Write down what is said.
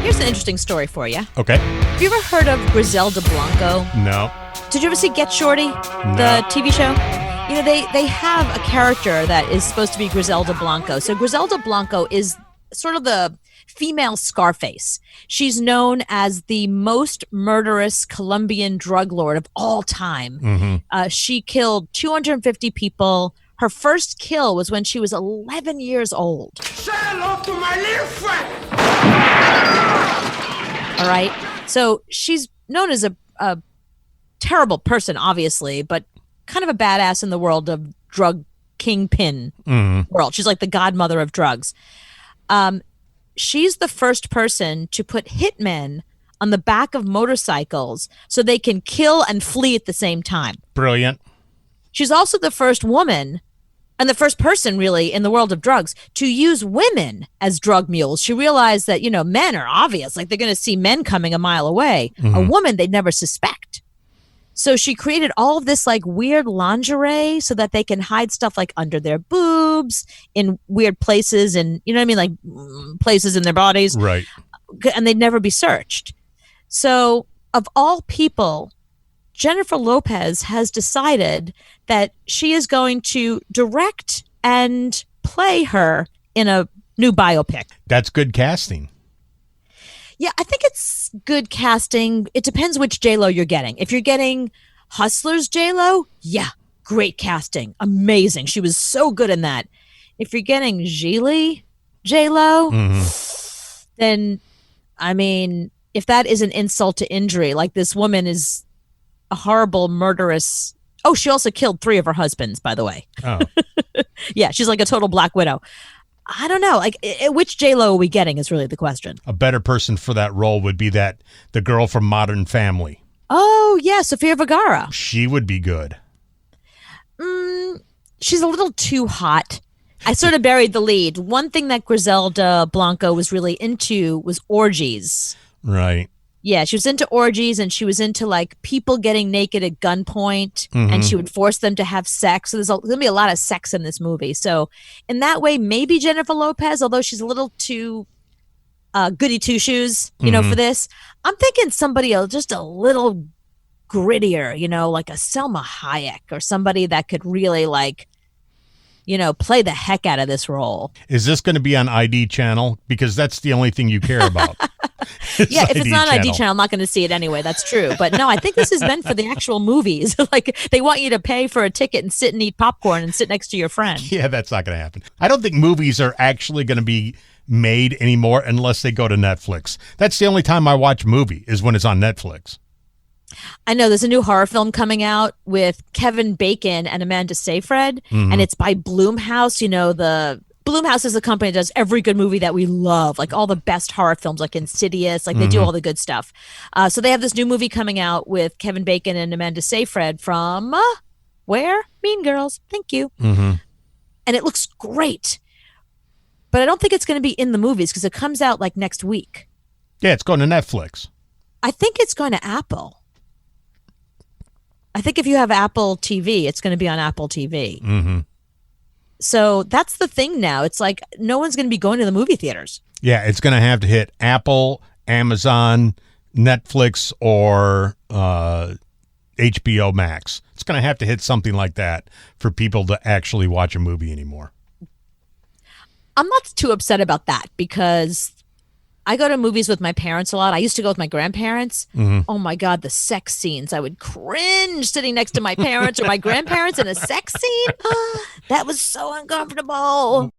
Here's an interesting story for you. Okay. Have you ever heard of Griselda Blanco? No. Did you ever see Get Shorty, the TV show? You know, they have a character that is supposed to be Griselda Blanco. So Griselda Blanco is sort of the female Scarface. She's known as the most murderous Colombian drug lord of all time. Mm-hmm. She killed 250 people. Her first kill was when she was 11 years old. Say hello to my little friend. All right. So she's known as a terrible person, obviously, but kind of a badass in the world of drug kingpin world. She's like the godmother of drugs. She's the first person to put hitmen on the back of motorcycles so they can kill and flee at the same time. Brilliant. She's also the first woman and the first person really in the world of drugs to use women as drug mules. She realized that, you know, men are obvious, like they're going to see men coming a mile away. A woman they'd never suspect. So she created all of this like weird lingerie so that they can hide stuff like under their boobs, in weird places, and you know what I mean, like places in their bodies. Right. And they'd never be searched. So of all people, Jennifer Lopez has decided that she is going to direct and play her in a new biopic. That's good casting. Yeah, I think it's good casting. It depends which J-Lo you're getting. If you're getting Hustlers J-Lo, yeah, great casting. Amazing. She was so good in that. If you're getting Geely J-Lo, then, I mean, if that is an insult to injury, like this woman is a horrible, murderous... Oh, she also killed 3 of her husbands, by the way. Oh. Yeah, she's like a total Black Widow. I don't know. Like, which J-Lo are we getting is really the question. A better person for that role would be the girl from Modern Family. Oh, yeah, Sofia Vergara. She would be good. She's a little too hot. I sort of buried the lead. One thing that Griselda Blanco was really into was orgies. Right. Yeah, she was into orgies, and she was into like people getting naked at gunpoint, and she would force them to have sex. So there's going to be a lot of sex in this movie. So in that way, maybe Jennifer Lopez, although she's a little too goody two shoes, you know, for this. I'm thinking somebody else, just a little grittier, you know, like a Selma Hayek or somebody that could really like, you know, play the heck out of this role. Is this going to be on ID channel? Because that's the only thing you care about. Yeah, if it's not on ID channel, I'm not going to see it anyway. That's true. But no, I think this is meant for the actual movies. Like they want you to pay for a ticket and sit and eat popcorn and sit next to your friend. Yeah, that's not going to happen. I don't think movies are actually going to be made anymore unless they go to Netflix. That's the only time I watch a movie is when it's on Netflix. I know there's a new horror film coming out with Kevin Bacon and Amanda Seyfried, and it's by Blumhouse. You know, the Blumhouse is a company that does every good movie that we love, like all the best horror films, like Insidious, like they do all the good stuff. So they have this new movie coming out with Kevin Bacon and Amanda Seyfried from where? Mean Girls. Thank you. And it looks great, but I don't think it's going to be in the movies because it comes out like next week. Yeah, it's going to Netflix. I think it's going to Apple. I think if you have Apple TV, it's going to be on Apple TV. So that's the thing now. It's like no one's going to be going to the movie theaters. Yeah, it's going to have to hit Apple, Amazon, Netflix, or HBO Max. It's going to have to hit something like that for people to actually watch a movie anymore. I'm not too upset about that because I go to movies with my parents a lot. I used to go with my grandparents. Oh my God, the sex scenes. I would cringe sitting next to my parents or my grandparents in a sex scene. That was so uncomfortable.